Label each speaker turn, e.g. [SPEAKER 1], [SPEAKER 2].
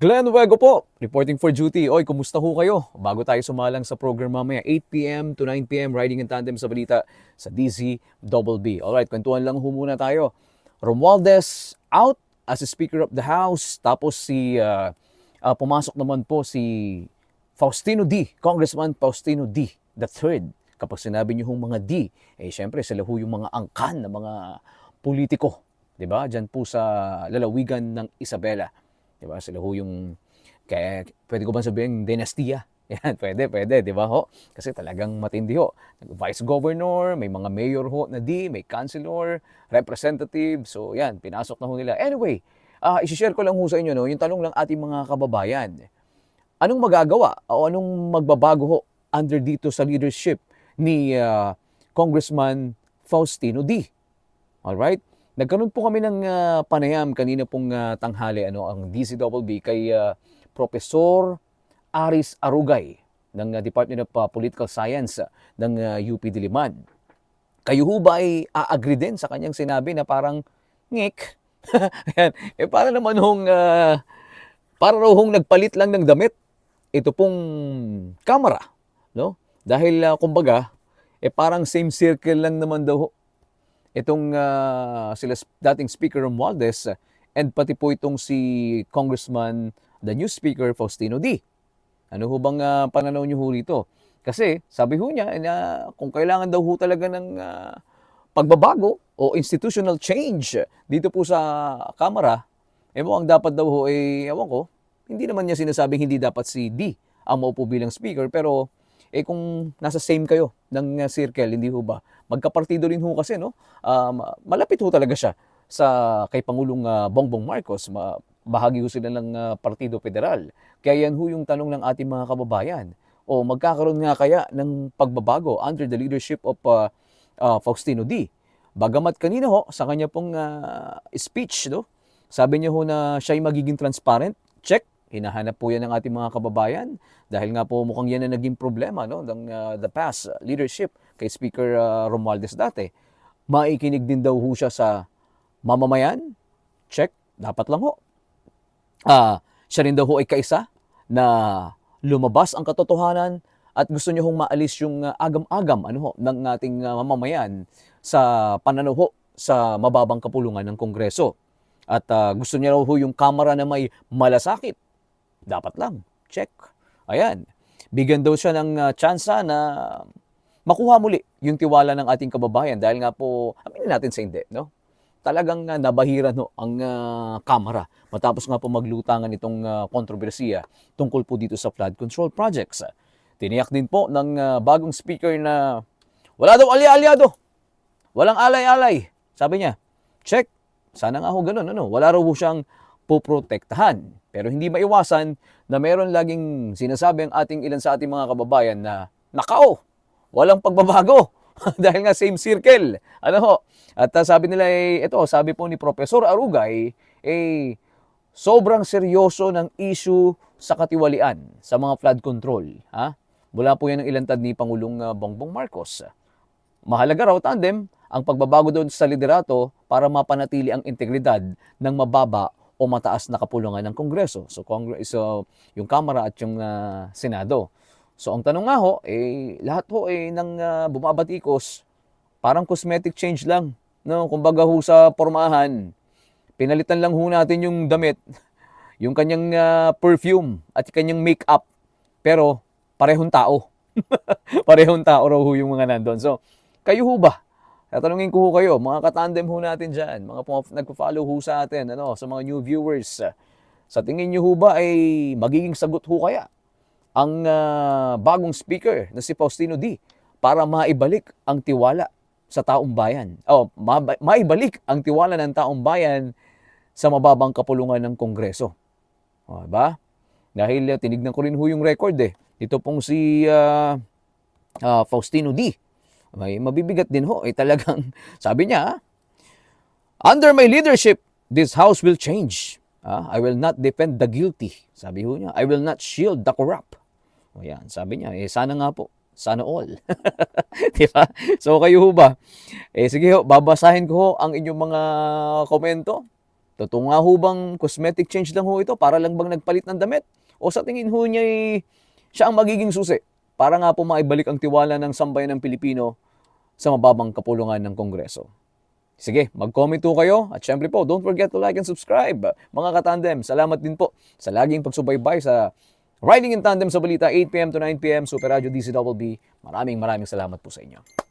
[SPEAKER 1] Glenn Wego po, reporting for duty. Oy, kumusta ho kayo? Bago tayo sumalang sa program mamaya, 8 p.m. to 9 p.m. riding in tandem sa balita sa DZBB. Alright, kwentuhan lang ho muna tayo. Romualdez out as a Speaker of the House. Tapos pumasok naman po si Faustino D, Congressman Faustino D, the third. Kapag sinabi niyo hong mga D, syempre sila ho yung mga angkan na mga politiko. 'Di ba? Diyan po sa lalawigan ng Isabela. Diba? Sila ho yung, kaya pwede ko ba sabihin, dinastiya? Yan, pwede, di ba ho? Kasi talagang matindi ho. Vice Governor, may mga mayor ho na may councilor, representative. So yan, pinasok na ho nila. Anyway, isi-share ko lang ho sa inyo, no, yung tanong lang ating mga kababayan. Anong magagawa o anong magbabago ho under dito sa leadership ni Congressman Faustino D? Alright? Nagkaroon po kami ng panayam kanina pong tanghali ang DZBB kay Professor Aris Arugay ng Department of Political Science ng UP Diliman. Kayo ho ba ay a-agree din sa kanyang sinabi na parang ngik? Ayan. Para naman para raw nagpalit lang ng damit ito pong kamera, no? Dahil kumbaga parang same circle lang naman daw itong sila dating Speaker Romualdez and pati po itong si Congressman, the new Speaker, Faustino D. Ano ho bang pananaw niyo ho rito? Kasi sabi ho niya na kung kailangan daw ho talaga ng pagbabago o institutional change dito po sa Kamara, mukhang dapat daw ho ewan ko, hindi naman niya sinasabing hindi dapat si D ang maupo bilang Speaker, pero kung nasa same kayo ng circle, hindi ho ba? Magkapartido rin ho kasi, no? Malapit ho talaga siya sa kay Pangulong Bongbong Marcos. Bahagi ho sila ng Partido Federal. Kaya yan ho yung tanong ng ating mga kababayan. O magkakaroon nga kaya ng pagbabago under the leadership of Faustino D. Bagamat kanina ho, sa kanya pong speech, no? Sabi niya ho na siya'y magiging transparent. Check. Hinahanap po yan ng ating mga kababayan dahil nga po mukhang yan na naging problema, no, ng the past leadership kay Speaker Romualdez dati. Maikinig din daw ho siya sa mamamayan. Check, dapat lang ho. Siya rin daw ho ay kaisa na lumabas ang katotohanan at gusto niya hong maalis yung agam-agam ng ating mamamayan sa pananaw ho sa mababang kapulungan ng Kongreso. At gusto niya raw ho yung kamera na may malasakit. Dapat lang. Check. Ayan. Bigyan daw siya ng tsansa na makuha muli yung tiwala ng ating kababayan dahil nga po, aminin natin sa hindi, no? Talagang nabahiran ang kamera matapos nga po maglutangan itong kontrobersiya tungkol po dito sa flood control projects. Tiniyak din po ng bagong speaker na wala daw alya-alyado. Walang alay-alay. Sabi niya, check. Sana nga ho ganun, wala raw ho siyang poprotektahan. Pero hindi maiwasan na meron laging sinasabi ang ilan sa ating mga kababayan na, nakao, walang pagbabago. Dahil nga same circle. At sabi nila, sabi po ni Professor Arugay, sobrang seryoso ng issue sa katiwalian sa mga flood control. Mula po yan ang ilantad ni Pangulong Bongbong Marcos. Mahalaga raw tandem ang pagbabago doon sa liderato para mapanatili ang integridad ng mababa o mataas na kapulungan ng Kongreso. So yung Kamara at yung Senado. So ang tanong nga ho, lahat ho ng bumabatikos, parang cosmetic change lang. No? Kumbaga ho sa pormahan, pinalitan lang ho natin yung damit, yung kanyang perfume at kanyang makeup. Pero parehong tao. Parehong tao raw ho yung mga nandun. So kayo ho ba? Tatanungin ko ho kayo, mga katandem ho natin dyan, mga nagpo-follow ho sa atin, sa mga new viewers. Sa tingin nyo ho ba ay magiging sagot ho kaya ang bagong speaker na si Faustino D para maibalik ang tiwala sa taong bayan? Maibalik ang tiwala ng taong bayan sa mababang kapulungan ng Kongreso. Diba? Dahil tinignan ko rin ho yung record Ito pong si Faustino D. May mabibigat din ho. Talagang, sabi niya, under my leadership, this house will change. I will not defend the guilty. Sabi ho niya, I will not shield the corrupt. Ayan, sabi niya, sana nga po. Sana all. Diba? So kayo ho ba? Sige ho, babasahin ko ho ang inyong mga komento Totoo nga ho bang cosmetic change lang ho ito? Para lang bang nagpalit ng damit? O sa tingin ho niya siya ang magiging susi para nga po maibalik ang tiwala ng sambayan ng Pilipino sa mababang kapulungan ng Kongreso? Sige, mag-comment po kayo. At syempre po, don't forget to like and subscribe. Mga katandem, salamat din po sa laging pagsubaybay sa Riding in Tandem sa Balita, 8 p.m. to 9 p.m. Super Radio DZBB. Maraming salamat po sa inyo.